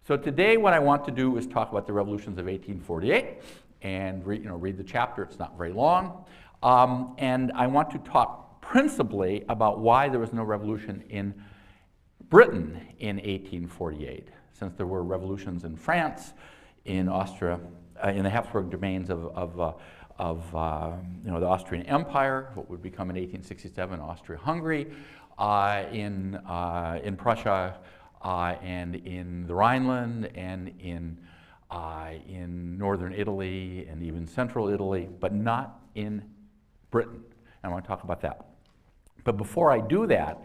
So today what I want to do is talk about the revolutions of 1848 and read the chapter. It's not very long. And I want to talk principally about why there was no revolution in Britain in 1848, since there were revolutions in France, in Austria, in the Habsburg domains of the Austrian Empire, what would become in 1867 Austria-Hungary, in Prussia, and in the Rhineland, and in northern Italy, and even central Italy, but not in Britain. And I want to talk about that. But before I do that,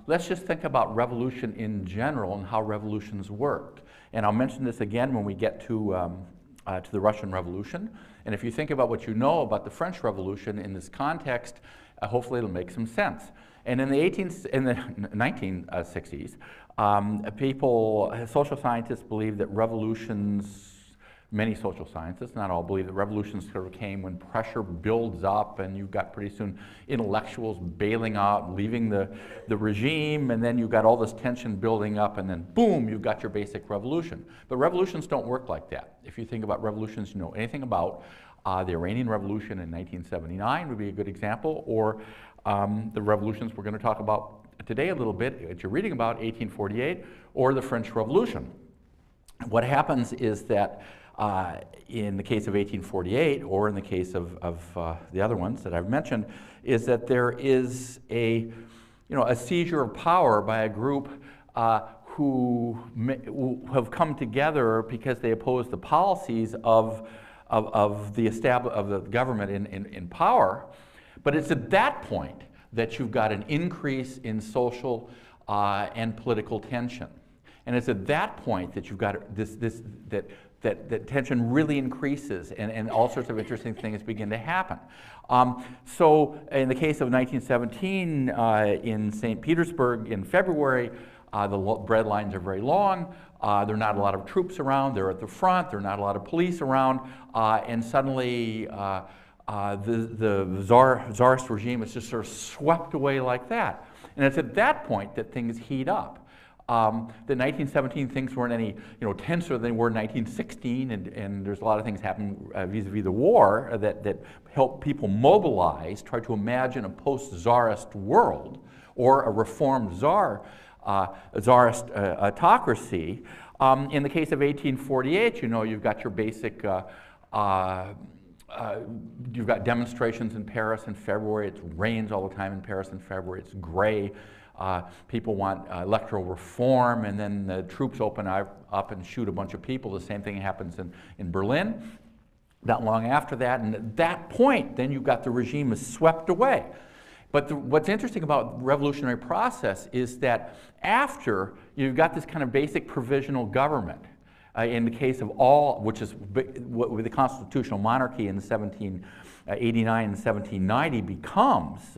let's just think about revolution in general and how revolutions work. And I'll mention this again when we get to the Russian Revolution. And if you think about what you know about the French Revolution in this context, hopefully it'll make some sense. And in the 1960s, social scientists believe that revolutions, many social scientists, not all, believe that revolutions sort of came when pressure builds up and you've got pretty soon intellectuals bailing out, leaving the regime, and then you've got all this tension building up, and then boom, you've got your basic revolution. But revolutions don't work like that. If you think about revolutions you know anything about, the Iranian Revolution in 1979 would be a good example, or the revolutions we're going to talk about today a little bit, that you're reading about, 1848, or the French Revolution. What happens is that in the case of 1848, or in the case of the other ones that I've mentioned, is that there is a seizure of power by a group who have come together because they oppose the policies of the government in power. But it's at that point that you've got an increase in social and political tension. And it's at that point that you've got that tension really increases, and all sorts of interesting things begin to happen. So in the case of 1917 in St. Petersburg in February, the bread lines are very long. There are not a lot of troops around. They're at the front. There are not a lot of police around. And suddenly the czarist regime is just sort of swept away like that. And it's at that point that things heat up. The 1917 things weren't any tenser than they were in 1916, and there's a lot of things happen vis-a-vis the war that help people mobilize, try to imagine a post-czarist world or a reformed czarist autocracy. In the case of 1848, you've got your basic you've got demonstrations in Paris in February. It rains all the time in Paris in February. It's gray. People want electoral reform, and then the troops open up and shoot a bunch of people. The same thing happens in Berlin not long after that. And at that point, then you've got the regime is swept away. But what's interesting about the revolutionary process is that after you've got this kind of basic provisional government, in the case of which is with the constitutional monarchy in 1789 and 1790 becomes,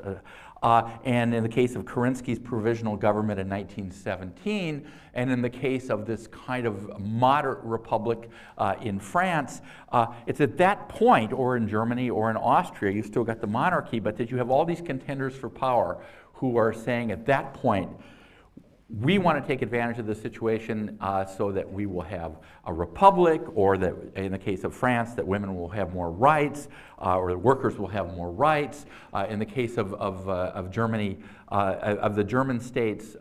and in the case of Kerensky's provisional government in 1917, and in the case of this kind of moderate republic in France, it's at that point, or in Germany or in Austria, you've still got the monarchy, but that you have all these contenders for power who are saying at that point, we want to take advantage of the situation so that we will have a republic, or that in the case of France, that women will have more rights, or the workers will have more rights. In the case of Germany, of the German states,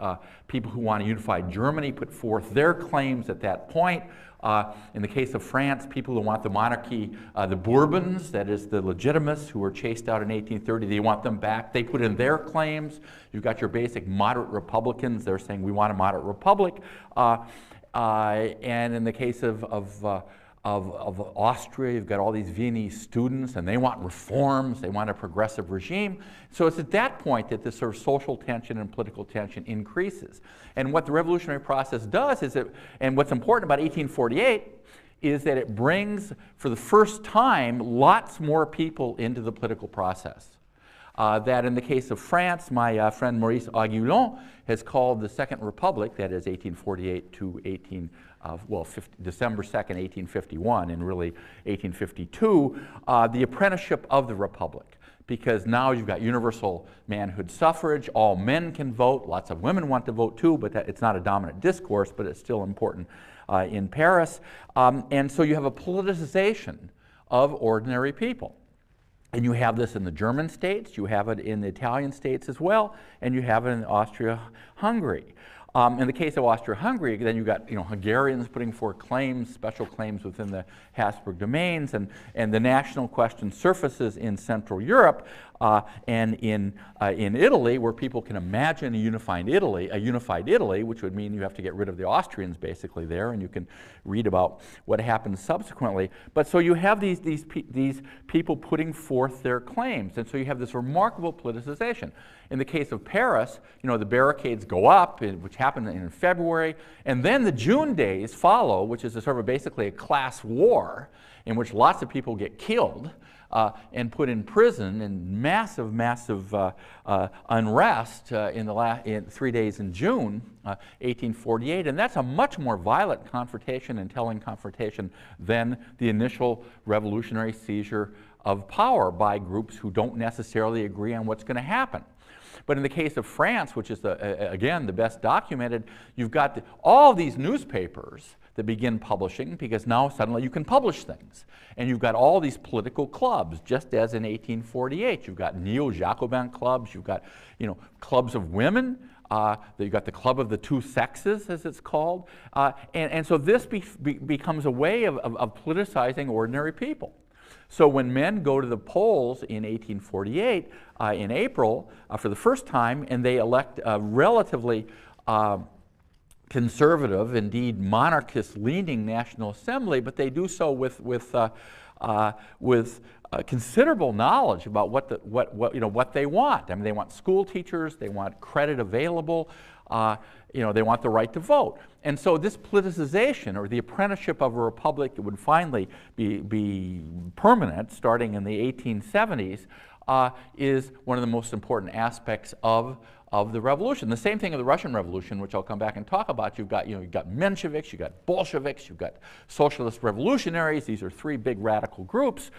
people who want to unify Germany put forth their claims at that point. In the case of France, people who want the monarchy, the Bourbons, that is the legitimists who were chased out in 1830, they want them back. They put in their claims. You've got your basic moderate Republicans. They're saying we want a moderate republic. And in the case of Austria, you've got all these Viennese students, and they want reforms. They want a progressive regime. So it's at that point that this sort of social tension and political tension increases. And what the revolutionary process does is and what's important about 1848 is that it brings, for the first time, lots more people into the political process. That in the case of France, my friend Maurice Aguillon has called the Second Republic, that is 1848 to December 2nd, 1851, and really 1852, the apprenticeship of the Republic. Because now you've got universal manhood suffrage, all men can vote, lots of women want to vote too, but it's not a dominant discourse, but it's still important in Paris. And so you have a politicization of ordinary people. And you have this in the German states, you have it in the Italian states as well, and you have it in Austria-Hungary. In the case of Austria-Hungary, then you've got Hungarians putting forth claims, special claims within the Habsburg domains, and the national question surfaces in Central Europe and in Italy, where people can imagine a unified Italy, which would mean you have to get rid of the Austrians basically there, and you can read about what happens subsequently. But so you have these people putting forth their claims, and so you have this remarkable politicization. In the case of Paris, the barricades go up, which happened in February, and then the June days follow, which is basically a class war in which lots of people get killed and put in prison, and massive unrest in 3 days in June 1848, and that's a much more violent confrontation and telling confrontation than the initial revolutionary seizure of power by groups who don't necessarily agree on what's going to happen. But in the case of France, which is, again, the best documented, you've got all these newspapers that begin publishing, because now suddenly you can publish things. And you've got all these political clubs, just as in 1848. You've got neo-Jacobin clubs, you've got clubs of women, you've got the Club of the Two Sexes, as it's called. And so this becomes a way of politicizing ordinary people. So when men go to the polls in 1848, in April, for the first time, and they elect a relatively conservative, indeed monarchist-leaning National Assembly, but they do so with considerable knowledge about what they want. I mean, they want school teachers, they want credit available, they want the right to vote. And so this politicization, or the apprenticeship of a republic that would finally be permanent starting in the 1870s, is one of the most important aspects of the revolution. The same thing of the Russian Revolution, which I'll come back and talk about. You've got Mensheviks, you've got Bolsheviks, you've got socialist revolutionaries. These are three big radical groups.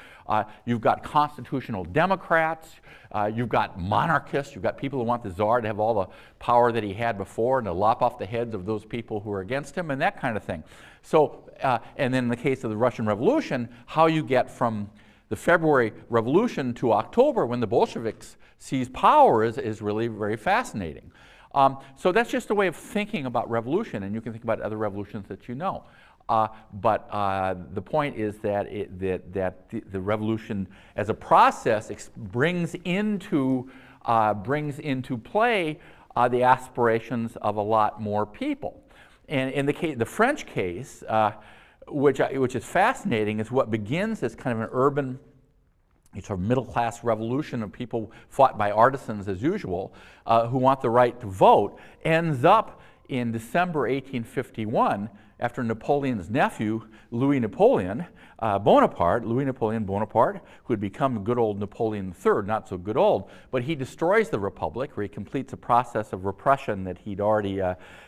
You've got constitutional Democrats. You've got monarchists. You've got people who want the Tsar to have all the power that he had before and to lop off the heads of those people who are against him, and that kind of thing. So, and then in the case of the Russian Revolution, how you get from the February Revolution to October, when the Bolsheviks seize power, is really very fascinating. So that's just a way of thinking about revolution, and you can think about other revolutions that you know. But the point is that the revolution as a process brings into play the aspirations of a lot more people. And in the French case, which is fascinating, is what begins as kind of an urban, sort of middle-class revolution of people fought by artisans as usual, who want the right to vote, ends up in December 1851, after Napoleon's nephew, Louis Napoleon Bonaparte, who had become good old Napoleon III, not so good old, but he destroys the Republic, where he completes a process of repression that he'd already,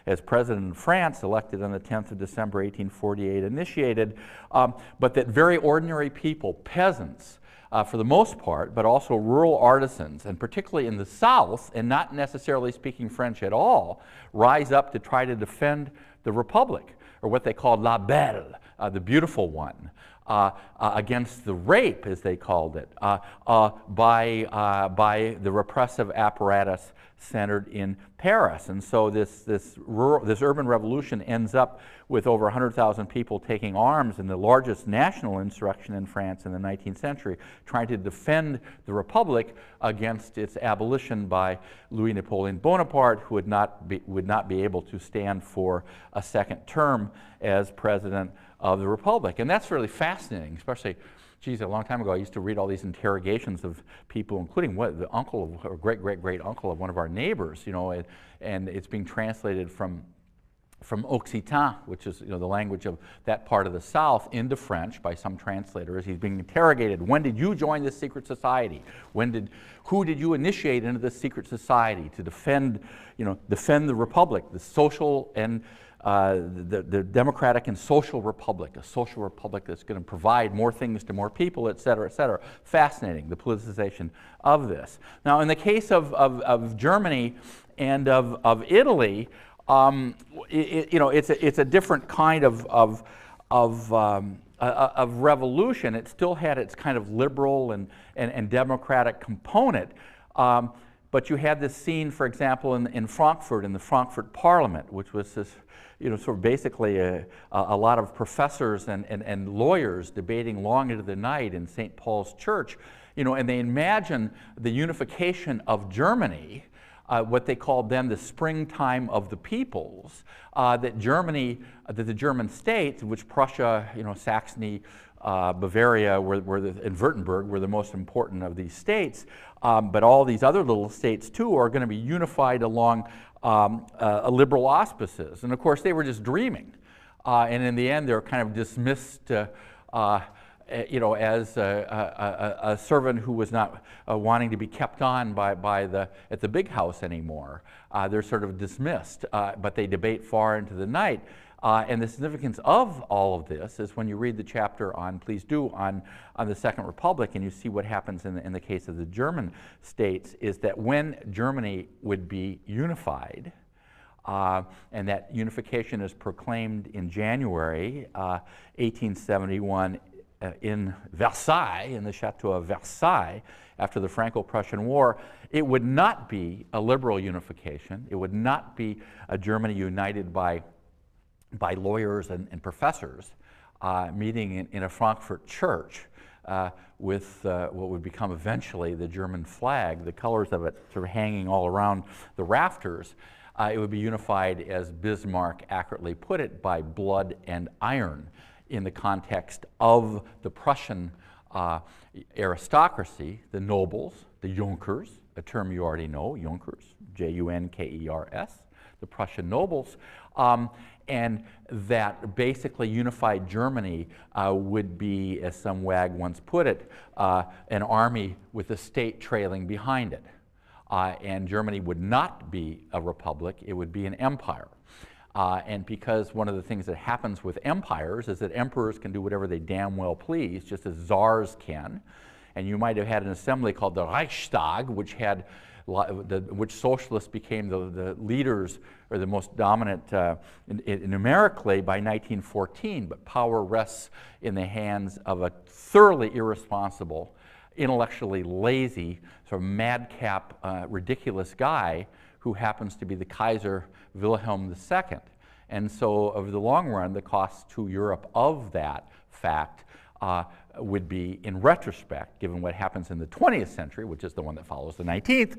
as president of France, elected on the 10th of December 1848, initiated, but that very ordinary people, peasants, for the most part, but also rural artisans, and particularly in the South, and not necessarily speaking French at all, rise up to try to defend the Republic, or what they called la belle, the beautiful one, against the rape, as they called it, by the repressive apparatus centered in Paris. And so this urban revolution ends up with over 100,000 people taking arms in the largest national insurrection in France in the 19th century, trying to defend the Republic against its abolition by Louis Napoleon Bonaparte, who would not be able to stand for a second term as president of the Republic. And that's really fascinating, especially, geez, a long time ago I used to read all these interrogations of people, including the uncle or great-great-great uncle of one of our neighbors, and it's being translated from from Occitan, which is the language of that part of the South, into French by some translators. He's being interrogated. When did you join this secret society? Who did you initiate into this secret society to defend the republic, the social and the democratic and social republic, a social republic that's going to provide more things to more people, et cetera, et cetera. Fascinating, the politicization of this. Now, in the case of Germany and of Italy, it's a different kind of revolution. It still had its kind of liberal and democratic component, but you had this scene, for example, in Frankfurt, in the Frankfurt Parliament, which was this, sort of basically a lot of professors and lawyers debating long into the night in St. Paul's Church, and they imagine the unification of Germany. What they called then the springtime of the peoples, that the German states, which Prussia, Saxony, Bavaria, and Württemberg were the most important of these states, but all these other little states too are going to be unified along liberal auspices. And of course they were just dreaming, and in the end they're kind of dismissed as a servant who was not wanting to be kept on at the big house anymore. They're sort of dismissed, but they debate far into the night. And the significance of all of this is when you read the chapter on the Second Republic, and you see what happens in the case of the German states, is that when Germany would be unified, and that unification is proclaimed in January 1871 in Versailles, in the Chateau of Versailles, after the Franco-Prussian War, it would not be a liberal unification. It would not be a Germany united by lawyers and professors meeting in a Frankfurt church with what would become eventually the German flag, the colors of it sort of hanging all around the rafters. It would be unified, as Bismarck accurately put it, by blood and iron, in the context of the Prussian aristocracy, the nobles, the Junkers, a term you already know, Junkers, Junkers, the Prussian nobles, and that basically unified Germany would be, as some wag once put it, an army with a state trailing behind it. And Germany would not be a republic, it would be an empire. And because one of the things that happens with empires is that emperors can do whatever they damn well please, just as czars can. And you might have had an assembly called the Reichstag, which socialists became the leaders or the most dominant numerically by 1914. But power rests in the hands of a thoroughly irresponsible, intellectually lazy, sort of madcap, ridiculous guy who happens to be the Kaiser Wilhelm II. And so over the long run, the cost to Europe of that fact would be, in retrospect, given what happens in the 20th century, which is the one that follows the 19th,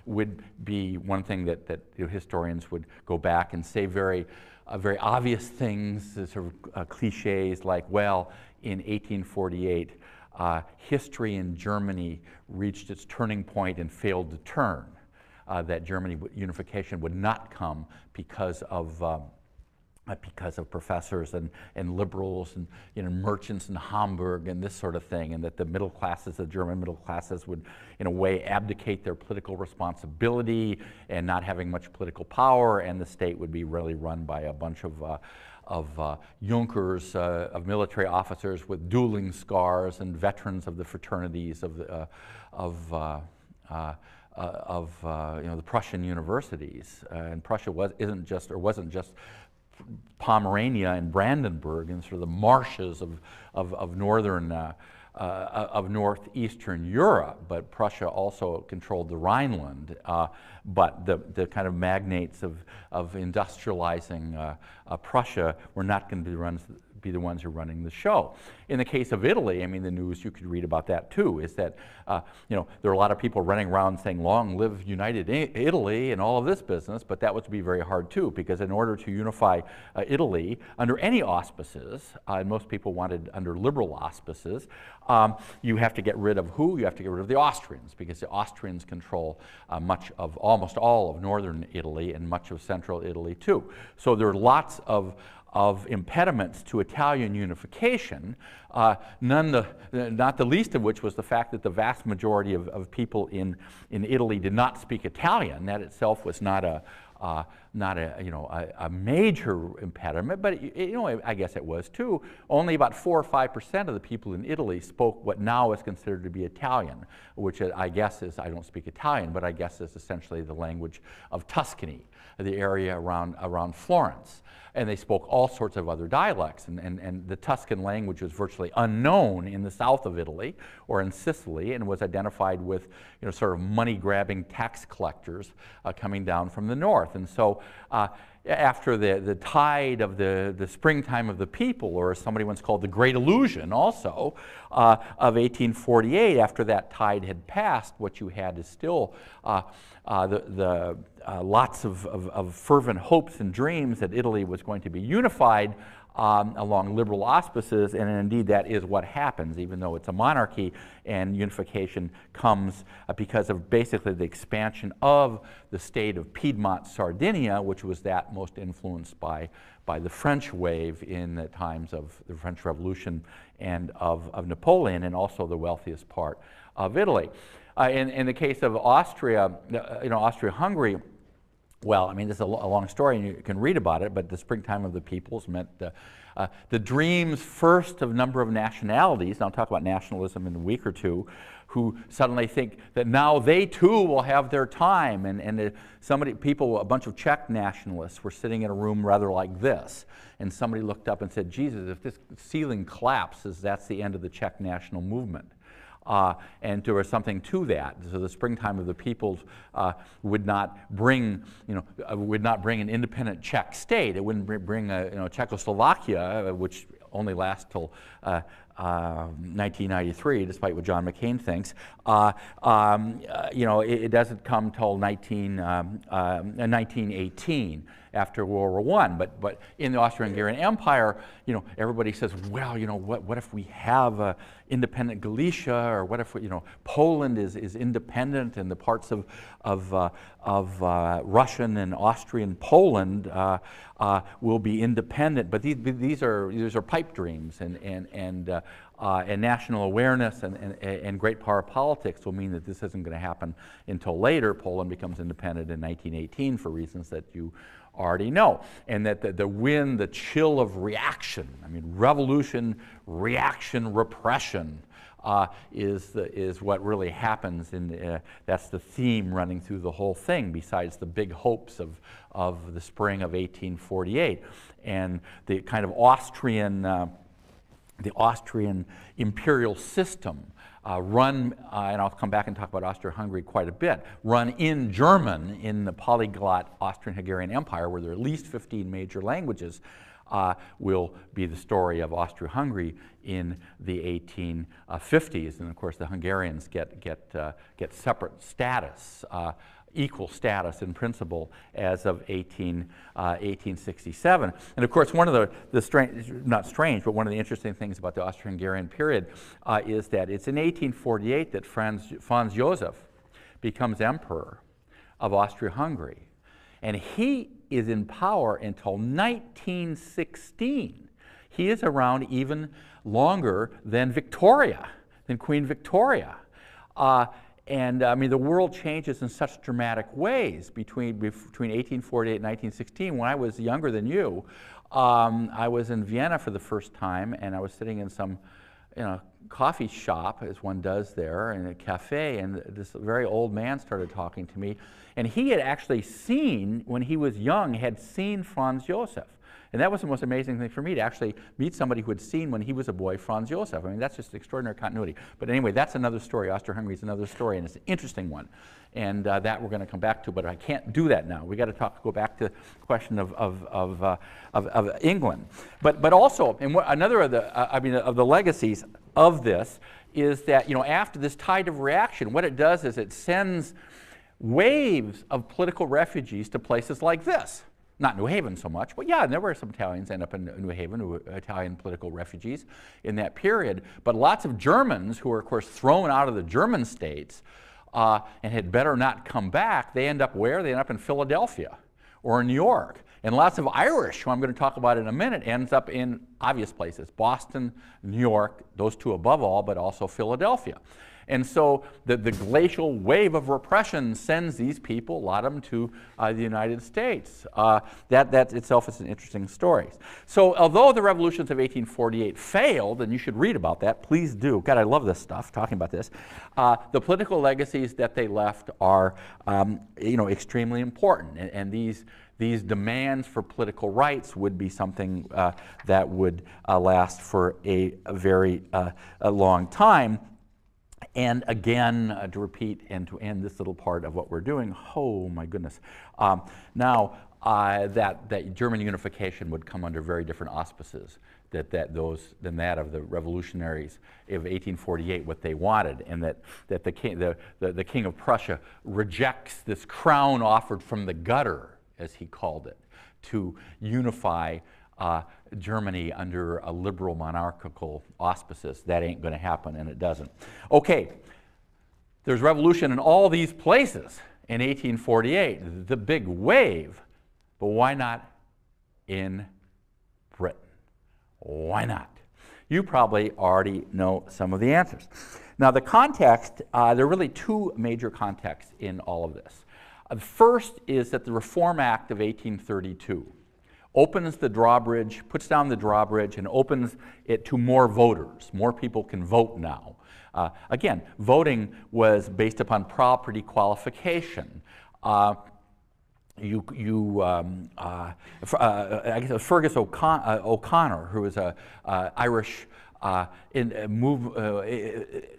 would be one thing that historians would go back and say very obvious things, sort of cliches like, well, in 1848, history in Germany reached its turning point and failed to turn. That Germany unification would not come because of professors and liberals and merchants in Hamburg and this sort of thing, and that the middle classes, the German middle classes, would in a way abdicate their political responsibility and not having much political power, and the state would be really run by a bunch of Junkers, of military officers with dueling scars and veterans of the fraternities of the Prussian universities. And Prussia wasn't just Pomerania and Brandenburg and sort of the marshes of northeastern Europe, but Prussia also controlled the Rhineland. But the kind of magnates of industrializing Prussia were not going to be the ones who are running the show. In the case of Italy, I mean, the news, you could read about that too, is that there are a lot of people running around saying, long live United Italy and all of this business, but that would be very hard too, because in order to unify Italy under any auspices, and most people wanted under liberal auspices, you have to get rid of who? You have to get rid of the Austrians, because the Austrians control almost all of northern Italy and much of central Italy too. So there are lots of impediments to Italian unification, not the least of which was the fact that the vast majority of people in Italy did not speak Italian. That itself was not a major impediment, but I guess it was too. Only about 4 or 5% of the people in Italy spoke what now is considered to be Italian, which I guess is, I don't speak Italian, but I guess is essentially the language of Tuscany, the area around Florence. And they spoke all sorts of other dialects, and the Tuscan language was virtually unknown in the south of Italy or in Sicily, and was identified with sort of money-grabbing tax collectors coming down from the north. And so after the tide of the springtime of the people, or as somebody once called the Great Illusion also, of 1848, after that tide had passed, what you had is still lots of fervent hopes and dreams that Italy was going to be unified along liberal auspices, and indeed that is what happens, even though it's a monarchy, and unification comes because of basically the expansion of the state of Piedmont, Sardinia, which was that most influenced by the French wave in the times of the French Revolution and of Napoleon, and also the wealthiest part of Italy. In the case of Austria, Austria-Hungary, well, I mean, this is a long story, and you can read about it, but the springtime of the peoples meant the dreams first of a number of nationalities, and I'll talk about nationalism in a week or two, who suddenly think that now they too will have their time, and a bunch of Czech nationalists were sitting in a room rather like this, and somebody looked up and said, Jesus, if this ceiling collapses, that's the end of the Czech national movement. And there was something to that. So the springtime of the peoples would not bring an independent Czech state. It wouldn't bring Czechoslovakia, which only lasts till 1993, despite what John McCain thinks. It doesn't come till 1918. After World War I, but in the Austro-Hungarian Empire, everybody says, well, what if we have independent Galicia, or what if Poland is independent, and the parts of Russian and Austrian Poland will be independent? But these are pipe dreams, and national awareness and great power politics will mean that this isn't going to happen until later. Poland becomes independent in 1918 for reasons that you already know, and that the chill of reaction, I mean, revolution, reaction, repression, is what really happens. That's the theme running through the whole thing, besides the big hopes of the spring of 1848 and the kind of Austrian imperial system. Run, and I'll come back and talk about Austria-Hungary quite a bit, run in German in the polyglot Austrian-Hungarian Empire, where there are at least 15 major languages, will be the story of Austria-Hungary in the 1850s. And of course, the Hungarians get separate status, equal status in principle as of 1867. And of course, one of the strange, not strange, but one of the interesting things about the Austro-Hungarian period is that it's in 1848 that Franz Joseph becomes emperor of Austria-Hungary. And he is in power until 1916. He is around even longer than Victoria, than Queen Victoria. And I mean, the world changes in such dramatic ways between 1848 and 1916. When I was younger than you, I was in Vienna for the first time, and I was sitting in some coffee shop, as one does there, in a cafe, and this very old man started talking to me. And he had actually seen, when he was young, had seen Franz Joseph. And that was the most amazing thing for me, to actually meet somebody who had seen, when he was a boy, Franz Josef. I mean, that's just extraordinary continuity. But anyway, that's another story. Austro-Hungary is another story, and it's an interesting one. And that we're going to come back to, but I can't do that now. We got to go back to the question of England. But also, and another of the legacies of this is that, after this tide of reaction, what it does is it sends waves of political refugees to places like this. Not New Haven so much, but yeah, there were some Italians end up in New Haven, Italian political refugees in that period. But lots of Germans who were, of course, thrown out of the German states and had better not come back, they end up where? They end up in Philadelphia or in New York. And lots of Irish, who I'm going to talk about in a minute, ends up in obvious places. Boston, New York, those two above all, but also Philadelphia. And so the glacial wave of repression sends these people, a lot of them, to the United States. That itself is an interesting story. So although the revolutions of 1848 failed, and you should read about that, please do. God, I love this stuff, talking about this. The political legacies that they left are extremely important. And these demands for political rights would be something that would last for a very long time. And again, to repeat and to end this little part of what we're doing, oh my goodness. Now, that German unification would come under very different auspices than that of the revolutionaries of 1848, what they wanted, and that the King of Prussia rejects this crown offered from the gutter, as he called it, to unify Germany under a liberal monarchical auspices. That ain't going to happen, and it doesn't. Okay, there's revolution in all these places in 1848, the big wave, but why not in Britain? Why not? You probably already know some of the answers. Now, the context, there are really two major contexts in all of this. The first is that the Reform Act of 1832 opens the drawbridge, puts down the drawbridge, and opens it to more voters. More people can vote now. Again, voting was based upon property qualification. I guess it was Fergus O'Connor, who was an Irish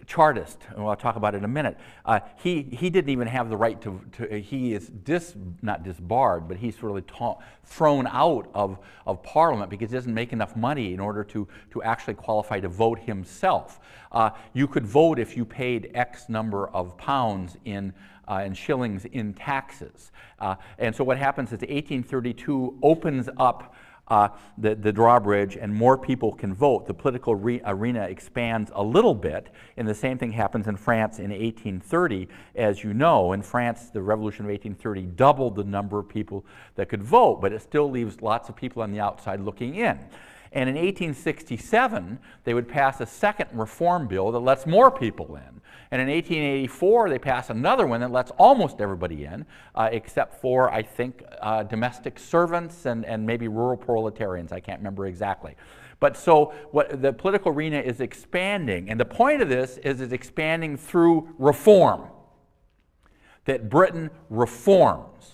chartist, and I'll talk about it in a minute. He didn't even have the right he is not disbarred, but he's really thrown out of Parliament because he doesn't make enough money in order to actually qualify to vote himself. You could vote if you paid X number of pounds in shillings in taxes. And so what happens is 1832 opens up the drawbridge, and more people can vote. The political arena expands a little bit, and the same thing happens in France in 1830. As you know, in France, the Revolution of 1830 doubled the number of people that could vote, but it still leaves lots of people on the outside looking in. And in 1867, they would pass a second reform bill that lets more people in. And in 1884, they pass another one that lets almost everybody in, except for, I think, domestic servants and maybe rural proletarians. I can't remember exactly. But so the political arena is expanding. And the point of this is it's expanding through reform, that Britain reforms,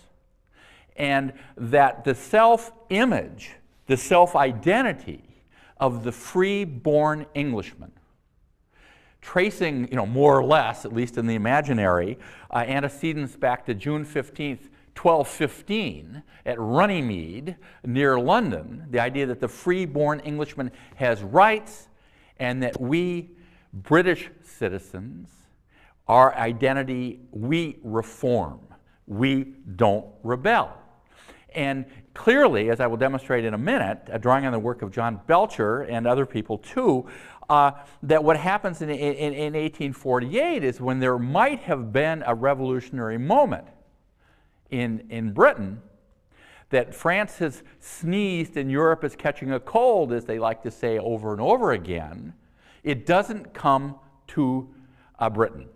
and that the self-image, the self-identity of the free-born Englishman, tracing, more or less, at least in the imaginary, antecedents back to June 15th, 1215 at Runnymede near London, the idea that the free-born Englishman has rights and that we British citizens, our identity, we reform, we don't rebel. And clearly, as I will demonstrate in a minute, drawing on the work of John Belcher and other people too, that what happens in 1848 is when there might have been a revolutionary moment in Britain, that France has sneezed and Europe is catching a cold, as they like to say over and over again, it doesn't come to Britain.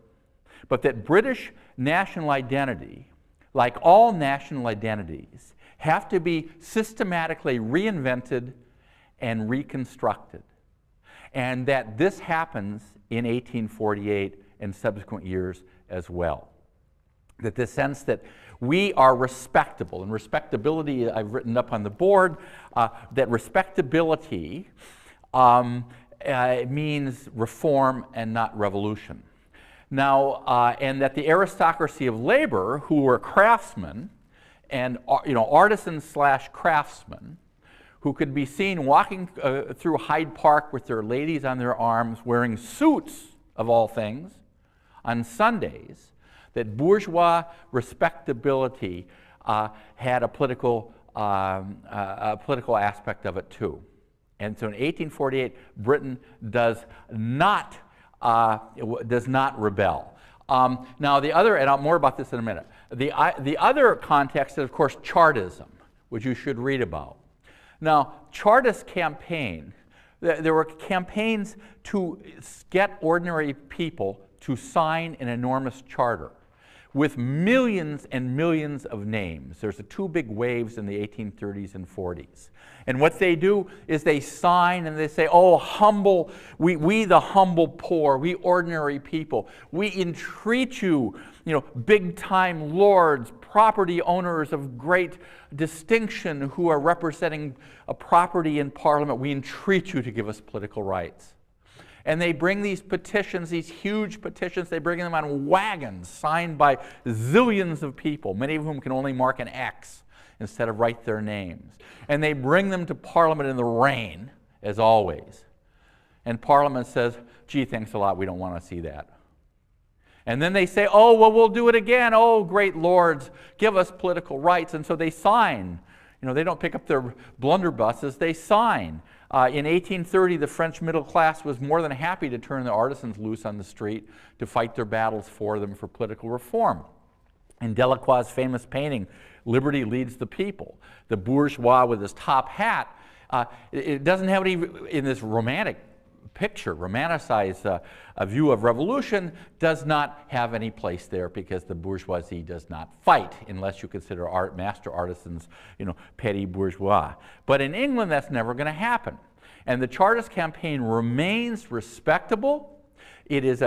But that British national identity, like all national identities, have to be systematically reinvented and reconstructed. And that this happens in 1848 and subsequent years as well. That the sense that We are respectable. And respectability, I've written up on the board, that respectability means reform and not revolution. Now, and that the aristocracy of labor, who were craftsmen and artisans / craftsmen, who could be seen walking through Hyde Park with their ladies on their arms, wearing suits of all things, on Sundays, that bourgeois respectability had a political aspect of it too. And so in 1848, Britain does not rebel. Now the other, and I'll more about this in a minute, the other context is, of course, Chartism, which you should read about. Now, Chartist campaign, there were campaigns to get ordinary people to sign an enormous charter with millions and millions of names. There's the two big waves in the 1830s and 40s. And what they do is they sign and they say, oh, humble, we the humble poor, we ordinary people, we entreat you, big-time lords, property owners of great distinction who are representing a property in Parliament, we entreat you to give us political rights. And they bring these petitions, these huge petitions, they bring them on wagons signed by zillions of people, many of whom can only mark an X instead of write their names. And they bring them to Parliament in the rain, as always. And Parliament says, gee, thanks a lot, we don't want to see that. And then they say, oh, well, we'll do it again. Oh, great lords, give us political rights. And so they sign. They don't pick up their blunderbusses, they sign. In 1830, the French middle class was more than happy to turn the artisans loose on the street to fight their battles for them for political reform. In Delacroix's famous painting, Liberty Leads the People, the bourgeois with his top hat, it doesn't have any, in this romantic picture, romanticized view of revolution, does not have any place there because the bourgeoisie does not fight unless you consider master artisans, petty bourgeois. But in England, that's never going to happen. And the Chartist campaign remains respectable. It is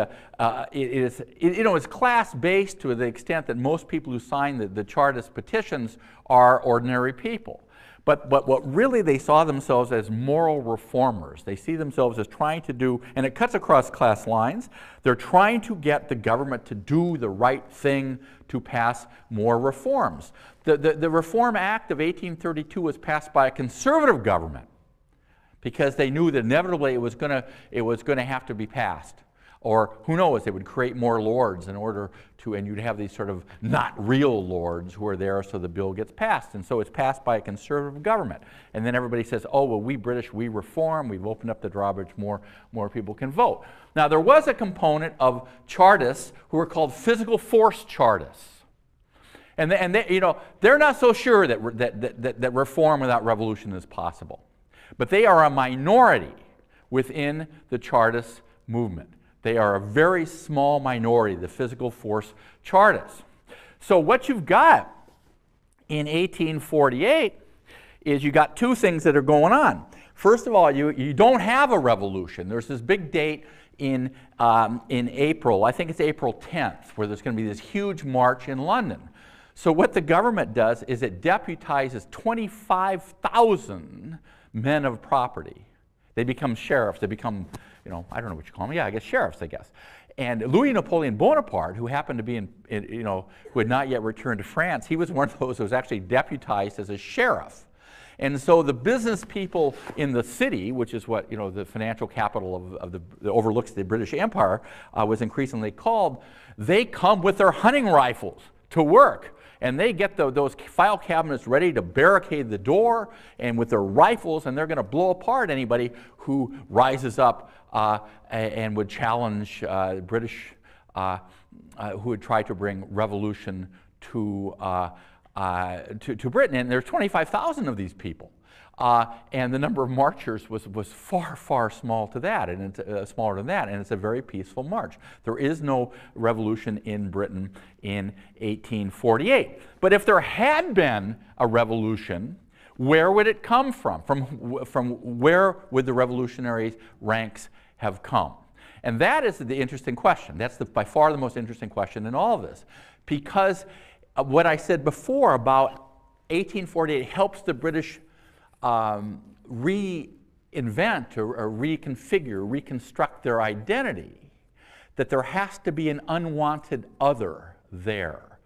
it's class-based to the extent that most people who sign the Chartist petitions are ordinary people. But what really they saw themselves as moral reformers. They see themselves as trying to do, and it cuts across class lines, they're trying to get the government to do the right thing to pass more reforms. The Reform Act of 1832 was passed by a conservative government because they knew that inevitably it was going to have to be passed. Or who knows, they would create more lords in order to, and you'd have these sort of not real lords who are there so the bill gets passed. And so it's passed by a conservative government. And then everybody says, oh, well, we British, we reform, we've opened up the drawbridge, more people can vote. Now, there was a component of Chartists who were called physical force Chartists. And they, they're not so sure that reform without revolution is possible. But they are a minority within the Chartist movement. They are a very small minority, the physical force Chartists. So what you've got in 1848 is you got two things that are going on. First of all, you don't have a revolution. There's this big date in April, I think it's April 10th, where there's going to be this huge march in London. So what the government does is it deputizes 25,000 men of property. They become sheriffs, they become, I don't know what you call them. Yeah, I guess sheriffs, I guess. And Louis Napoleon Bonaparte, who happened to be who had not yet returned to France, he was one of those who was actually deputized as a sheriff. And so the business people in the city, which is what, the financial capital that overlooks the British Empire, was increasingly called, they come with their hunting rifles to work. And they get those file cabinets ready to barricade the door, and with their rifles, and they're going to blow apart anybody who rises up and would challenge British, who would try to bring revolution to Britain. And there's 25,000 of these people. And the number of marchers was far, far small to that, and it's smaller than that, and it's a very peaceful march. There is no revolution in Britain in 1848. But if there had been a revolution, where would it come from? From where would the revolutionary ranks have come? And that is the interesting question. That's by far the most interesting question in all of this. Because what I said before about 1848 helps the British reinvent or reconfigure, reconstruct their identity, that there has to be an unwanted other there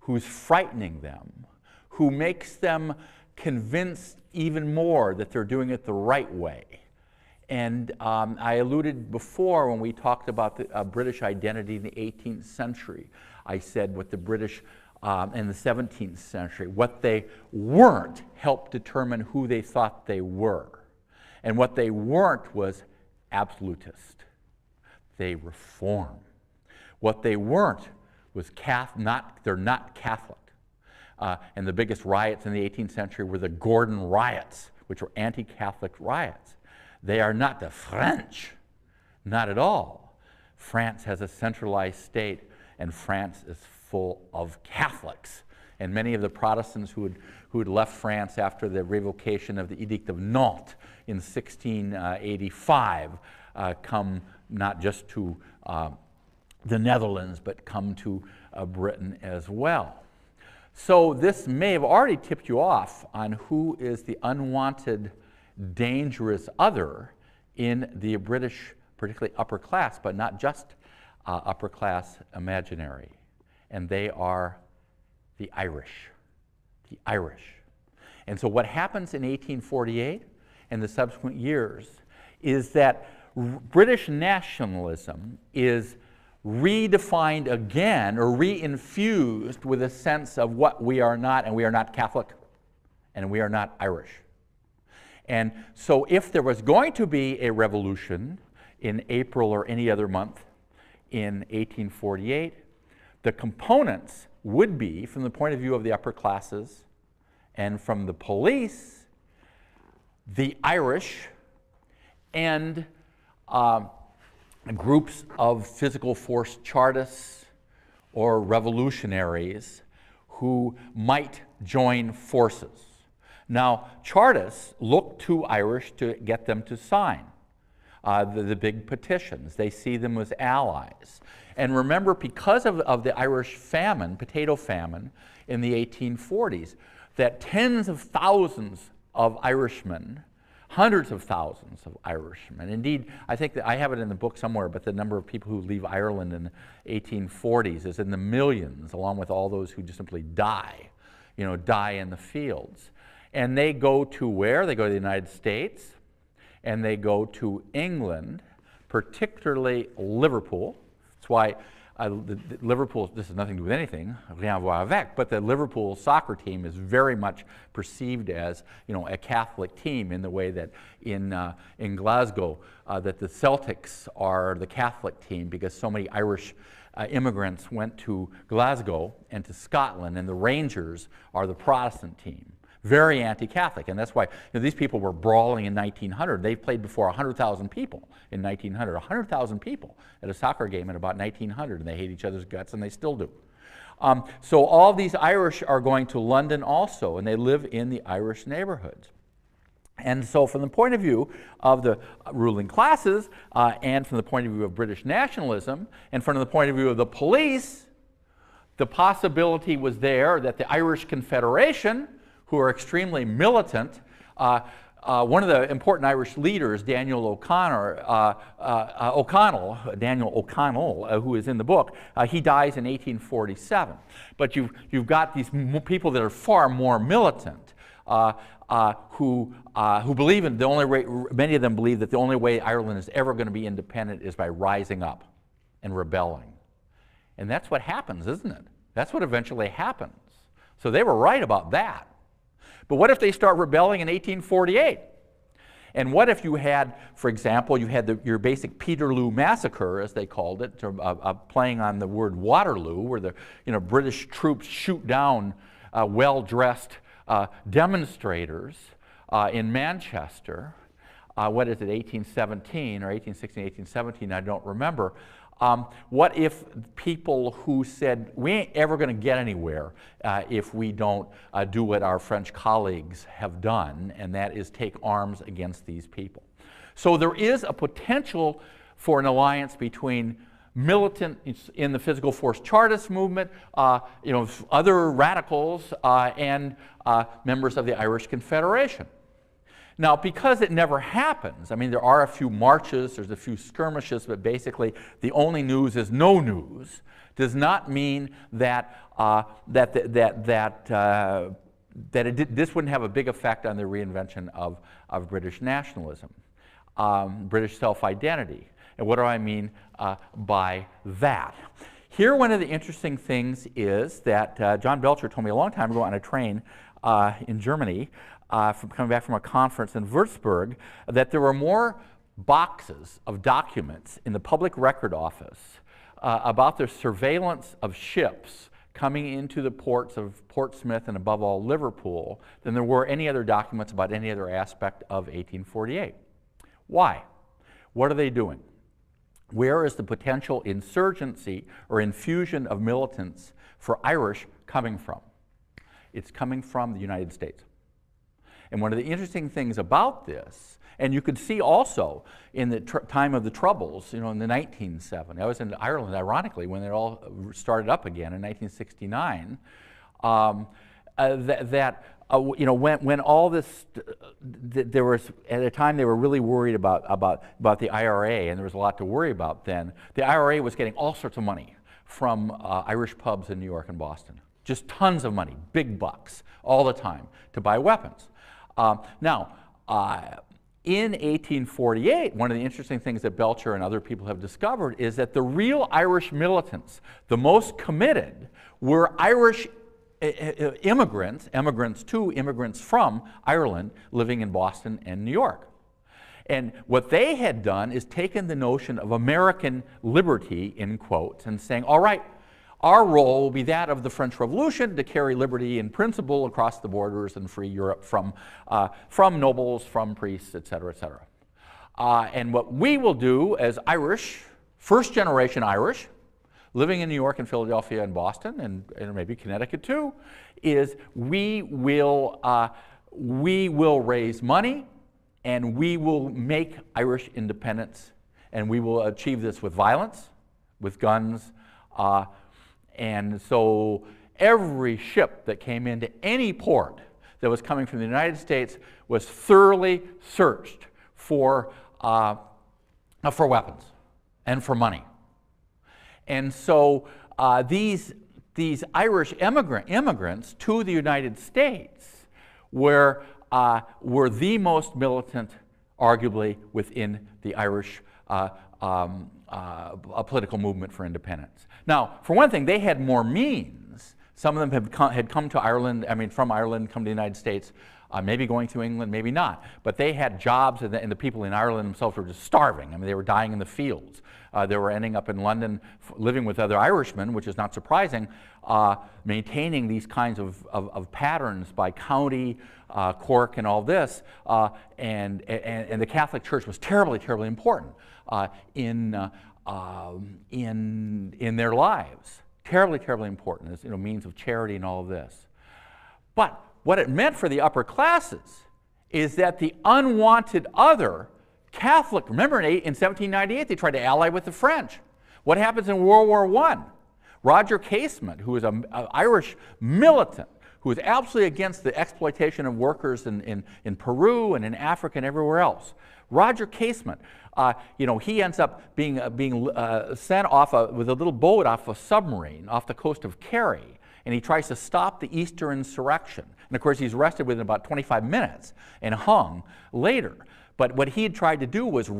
who's frightening them, who makes them convinced even more that they're doing it the right way. And I alluded before when we talked about the British identity in the 18th century. I said what the British in the 17th century, what they weren't helped determine who they thought they were. And what they weren't was absolutist. They reform. What they weren't was they're not Catholic. And the biggest riots in the 18th century were the Gordon riots, which were anti-Catholic riots. They are not the French, not at all. France has a centralized state, and France is full of Catholics. And many of the Protestants who had left France after the revocation of the Edict of Nantes in 1685 come not just to the Netherlands, but come to Britain as well. So this may have already tipped you off on who is the unwanted, dangerous other in the British, particularly upper class, but not just upper class imaginary. And they are the Irish. The Irish. And so what happens in 1848 and the subsequent years is that British nationalism is redefined again or reinfused with a sense of what we are not, and we are not Catholic and we are not Irish. And so if there was going to be a revolution in April or any other month in 1848, the components would be, from the point of view of the upper classes and from the police, the Irish and groups of physical force Chartists or revolutionaries who might join forces. Now, Chartists look to Irish to get them to sign the big petitions. They see them as allies. And remember, because of the Irish famine, potato famine, in the 1840s, that tens of thousands of Irishmen, hundreds of thousands of Irishmen, indeed, I think that I have it in the book somewhere, but the number of people who leave Ireland in the 1840s is in the millions, along with all those who just simply die, die in the fields. And they go to where? They go to the United States, and they go to England, particularly Liverpool. That's why Liverpool, this has nothing to do with anything, rien à voir avec, but the Liverpool soccer team is very much perceived as, a Catholic team in the way that in Glasgow, that the Celtics are the Catholic team because so many Irish immigrants went to Glasgow and to Scotland, and the Rangers are the Protestant team. Very anti-Catholic, and that's why these people were brawling in 1900. They played before 100,000 people in 1900. 100,000 people at a soccer game in about 1900, and they hate each other's guts, and they still do. So all these Irish are going to London also, and they live in the Irish neighborhoods. And so from the point of view of the ruling classes, and from the point of view of British nationalism, and from the point of view of the police, the possibility was there that the Irish Confederation, who are extremely militant. One of the important Irish leaders, Daniel O'Connell, who is in the book, he dies in 1847. But you've got these people that are far more militant, who believe in the only way, many of them believe that the only way Ireland is ever going to be independent is by rising up and rebelling. And that's what happens, isn't it? That's what eventually happens. So they were right about that. But what if they start rebelling in 1848? And what if you had, for example, you had your basic Peterloo massacre, as they called it, playing on the word Waterloo, where the British troops shoot down well-dressed demonstrators in Manchester. What is it, 1817 or 1816, 1817? I don't remember. What if people who said, we ain't ever going to get anywhere if we don't do what our French colleagues have done, and that is take arms against these people. So there is a potential for an alliance between militant in the physical force Chartist movement, other radicals, and members of the Irish Confederation. Now, because it never happens, I mean, there are a few marches, there's a few skirmishes, but basically the only news is no news, does not mean that, this wouldn't have a big effect on the reinvention of British nationalism, British self-identity. And what do I mean by that? Here, one of the interesting things is that John Belcher told me a long time ago on a train in Germany, coming back from a conference in Würzburg, that there were more boxes of documents in the public record office about the surveillance of ships coming into the ports of Portsmouth and above all Liverpool than there were any other documents about any other aspect of 1848. Why? What are they doing? Where is the potential insurgency or infusion of militants for Irish coming from? It's coming from the United States. And one of the interesting things about this, and you could see also in the time of the Troubles, in the 1970s, I was in Ireland, ironically, when it all started up again in 1969, when all this, there was, at a time they were really worried about the IRA, and there was a lot to worry about then. The IRA was getting all sorts of money from Irish pubs in New York and Boston. Just tons of money, big bucks, all the time, to buy weapons. In 1848, one of the interesting things that Belcher and other people have discovered is that the real Irish militants, the most committed, were Irish immigrants from Ireland living in Boston and New York. And what they had done is taken the notion of American liberty, in quotes, and saying, all right, our role will be that of the French Revolution, to carry liberty in principle across the borders and free Europe from nobles, from priests, et cetera, et cetera. And what we will do as Irish, first generation Irish, living in New York and Philadelphia and Boston and maybe Connecticut too, is we will raise money and we will make Irish independence, and we will achieve this with violence, with guns, and so every ship that came into any port that was coming from the United States was thoroughly searched for weapons and for money. And so these Irish immigrants to the United States were the most militant, arguably, within the Irish political movement for independence. Now, for one thing, they had more means. Some of them had come to Ireland, from Ireland, come to the United States, maybe going through England, maybe not. But they had jobs, and the people in Ireland themselves were just starving. They were dying in the fields. They were ending up in London, living with other Irishmen, which is not surprising, maintaining these kinds of patterns by county, Cork, and all this. And the Catholic Church was terribly, terribly important in their lives. Terribly, terribly important as means of charity and all of this. But what it meant for the upper classes is that the unwanted other Catholic, remember in 1798 they tried to ally with the French. What happens in World War I? Roger Casement, who was an Irish militant, who was absolutely against the exploitation of workers in Peru and in Africa and everywhere else. Roger Casement, he ends up being sent off with a little boat off a submarine off the coast of Kerry, and he tries to stop the Easter insurrection. And of course, he's arrested within about 25 minutes and hung later. But what he had tried to do was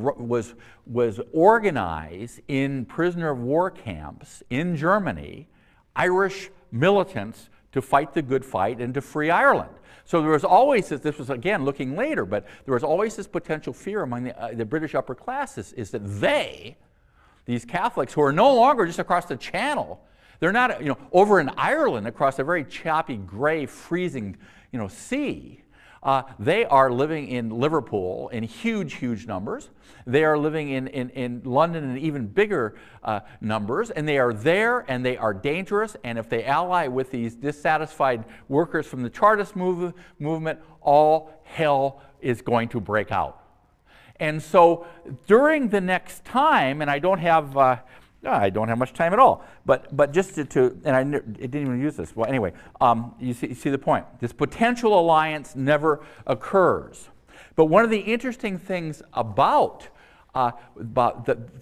organize in prisoner of war camps in Germany Irish militants to fight the good fight and to free Ireland. So there was always this was again looking later, but there was always this potential fear among the British upper classes is that these Catholics who are no longer just across the channel, they're not over in Ireland across a very choppy, gray, freezing sea. They are living in Liverpool in huge, huge numbers. They are living in London in even bigger numbers, and they are there and they are dangerous, and if they ally with these dissatisfied workers from the Chartist movement, all hell is going to break out. And so during the next time, and I don't have I don't have much time at all. But just and I didn't even use this. Well, anyway, you see the point. This potential alliance never occurs. But one of the interesting things about the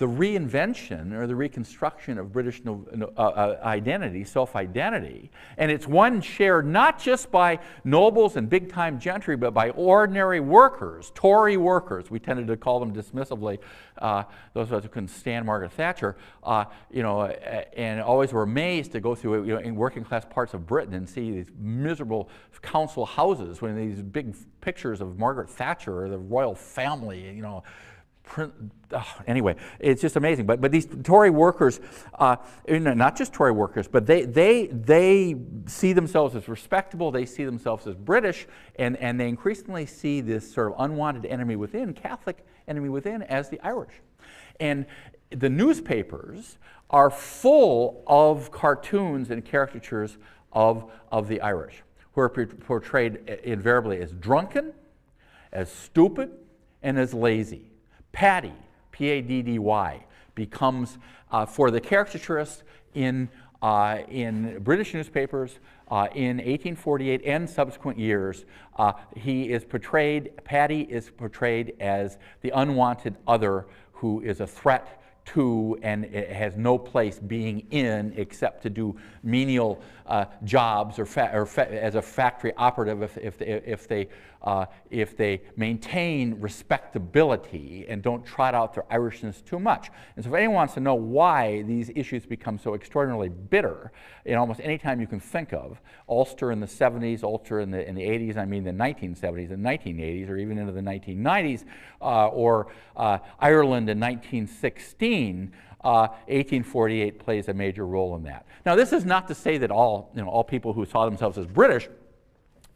reinvention or the reconstruction of British identity, self-identity, and it's one shared not just by nobles and big-time gentry, but by ordinary workers, Tory workers. We tended to call them dismissively those of us who couldn't stand Margaret Thatcher, and always were amazed to go through in working-class parts of Britain and see these miserable council houses when these big pictures of Margaret Thatcher or the royal family, anyway, it's just amazing. But these Tory workers, not just Tory workers, but they see themselves as respectable. They see themselves as British, and they increasingly see this sort of unwanted enemy within, Catholic enemy within, as the Irish. And the newspapers are full of cartoons and caricatures of the Irish, who are portrayed invariably as drunken, as stupid, and as lazy. Paddy, P-A-D-D-Y, becomes, for the caricaturist in British newspapers in 1848 and subsequent years, Paddy is portrayed as the unwanted other who is a threat to and has no place being in except to do menial jobs or as a factory operative if they maintain respectability and don't trot out their Irishness too much. And so if anyone wants to know why these issues become so extraordinarily bitter in almost any time you can think of, Ulster in the 70s, Ulster in the 80s, I mean the 1970s and 1980s, or even into the 1990s, or Ireland in 1916, 1848 plays a major role in that. Now, this is not to say that all people who saw themselves as British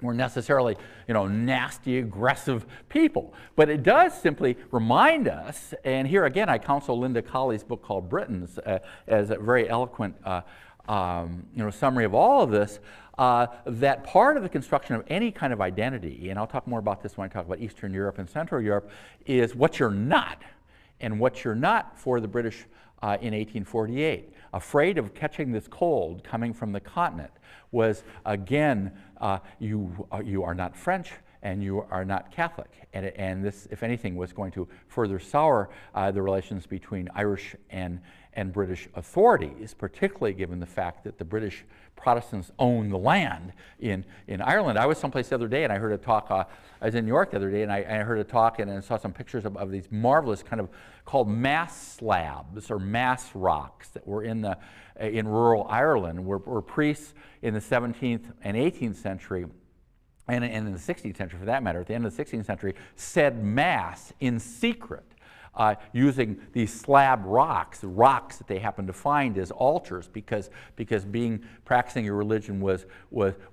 were necessarily, nasty, aggressive people. But it does simply remind us, and here again I counsel Linda Colley's book called Britons as a very eloquent summary of all of this, that part of the construction of any kind of identity, and I'll talk more about this when I talk about Eastern Europe and Central Europe, is what you're not. And what you're not for the British in 1848. Afraid of catching this cold coming from the continent was, again, you are not French and you are not Catholic. And this, if anything, was going to further sour the relations between Irish and British authorities, particularly given the fact that the British Protestants own the land in Ireland. I was someplace the other day and I heard a talk, I was in New York the other day and I heard a talk and saw some pictures of these marvelous kind of called mass slabs or mass rocks that were in rural Ireland, where priests in the 17th and 18th century and in the 16th century for that matter, at the end of the 16th century, said mass in secret. Using these slab rocks that they happened to find as altars, because practicing your religion was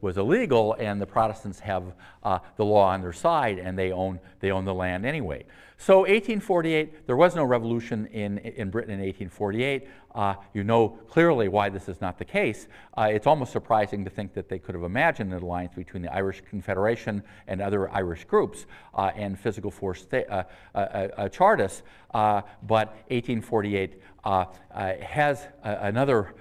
illegal, and the Protestants have the law on their side, and they own the land anyway. So 1848, there was no revolution in Britain in 1848. You know clearly why this is not the case. It's almost surprising to think that they could have imagined an alliance between the Irish Confederation and other Irish groups and physical force Chartists. But 1848 has another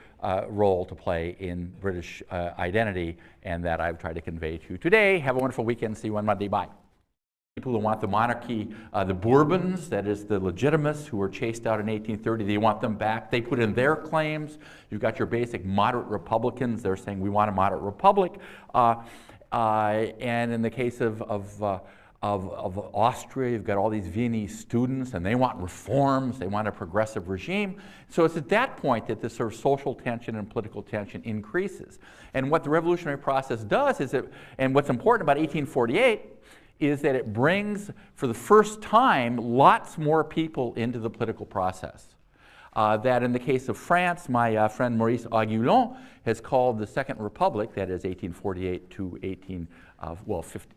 role to play in British identity, and that I've tried to convey to you today. Have a wonderful weekend. See you on Monday. Bye. People who want the monarchy, the Bourbons, that is the legitimists who were chased out in 1830, they want them back. They put in their claims. You've got your basic moderate Republicans. They're saying we want a moderate republic. And in the case of Austria, you've got all these Viennese students, and they want reforms. They want a progressive regime. So it's at that point that this sort of social tension and political tension increases. And what the revolutionary process does is and what's important about 1848 is that it brings, for the first time, lots more people into the political process. That in the case of France, my friend Maurice Aguillon has called the Second Republic, that is 1848 to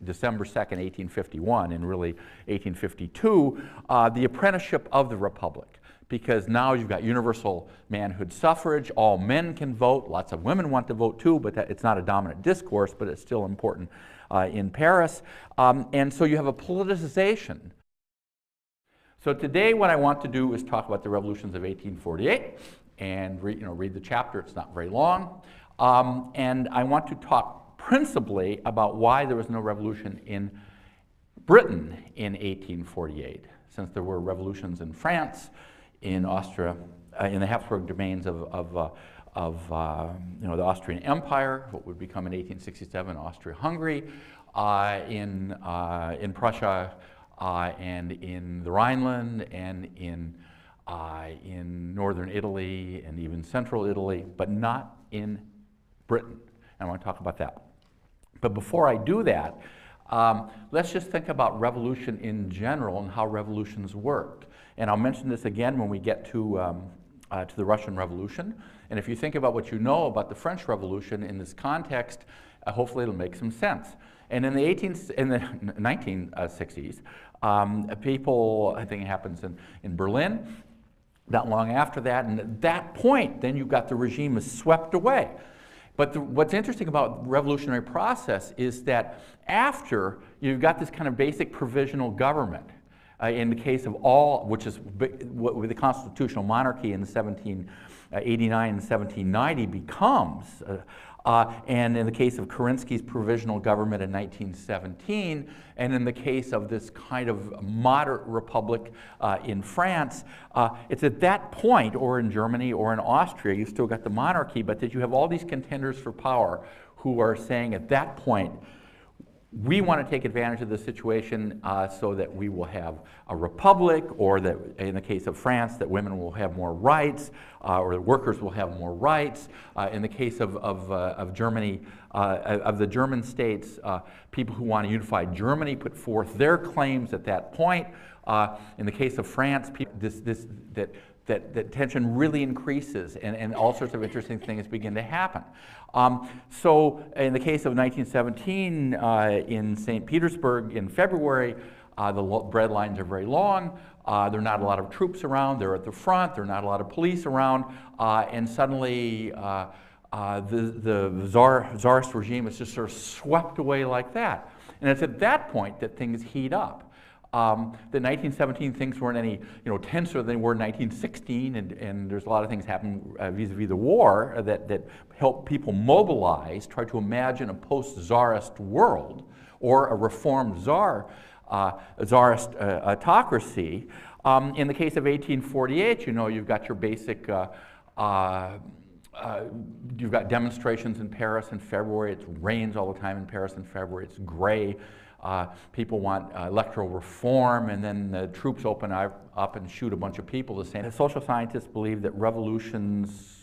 December 2nd, 1851, and really 1852, the apprenticeship of the Republic. Because now you've got universal manhood suffrage, all men can vote, lots of women want to vote too, but it's not a dominant discourse, but it's still important in Paris. And so you have a politicization. So today what I want to do is talk about the revolutions of 1848 and read the chapter. It's not very long. And I want to talk principally about why there was no revolution in Britain in 1848, since there were revolutions in France, in Austria, in the Habsburg domains of the Austrian Empire, what would become in 1867 Austria-Hungary, in Prussia, and in the Rhineland, and in northern Italy, and even central Italy, but not in Britain. And I want to talk about that. But before I do that, let's just think about revolution in general and how revolutions work. And I'll mention this again when we get to the Russian Revolution. And if you think about what you know about the French Revolution in this context, hopefully it'll make some sense. And in the 1960s, people, I think it happens in Berlin, not long after that, and at that point, then you've got the regime is swept away. But what's interesting about the revolutionary process is that after you've got this kind of basic provisional government, in the case of all, which is with the constitutional monarchy in 1789 and 1790 becomes, and in the case of Kerensky's provisional government in 1917, and in the case of this kind of moderate republic in France, it's at that point, or in Germany or in Austria, you still got the monarchy, but that you have all these contenders for power who are saying at that point, we want to take advantage of the situation so that we will have a republic, or that in the case of France, that women will have more rights, or the workers will have more rights. In the case of Germany, of the German states, people who want to unify Germany put forth their claims at that point. In the case of France, that tension really increases, and all sorts of interesting things begin to happen. So in the case of 1917 in St. Petersburg in February, the bread lines are very long. There are not a lot of troops around. They're at the front. There are not a lot of police around. And suddenly the czarist regime is just sort of swept away like that. And it's at that point that things heat up. The 1917 things weren't any tenser than they were in 1916, and there's a lot of things happen vis-a-vis the war that help people mobilize, try to imagine a post-czarist world or a reformed czarist autocracy. In the case of 1848, you've got your basic you've got demonstrations in Paris in February. It rains all the time in Paris in February. It's gray. People want electoral reform, and then the troops open up and shoot a bunch of people. The same. Social scientists believe that revolutions,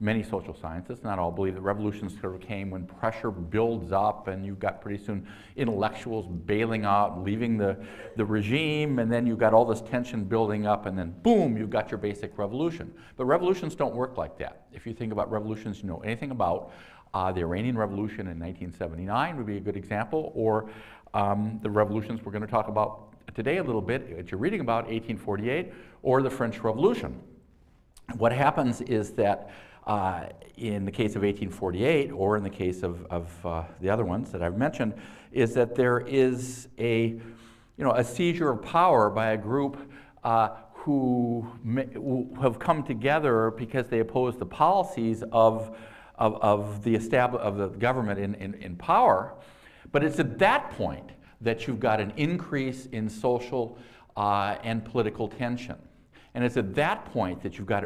many social scientists, not all, believe that revolutions sort of came when pressure builds up, and you've got pretty soon intellectuals bailing out, leaving the regime, and then you've got all this tension building up, and then boom, you've got your basic revolution. But revolutions don't work like that. If you think about revolutions you know anything about, the Iranian Revolution in 1979 would be a good example, or the revolutions we're going to talk about today a little bit, that you're reading about, 1848, or the French Revolution. What happens is that in the case of 1848, or in the case of the other ones that I've mentioned, is that there is a seizure of power by a group who have come together because they oppose the policies of the government in power. But it's at that point that you've got an increase in social and political tension. And it's at that point that you've got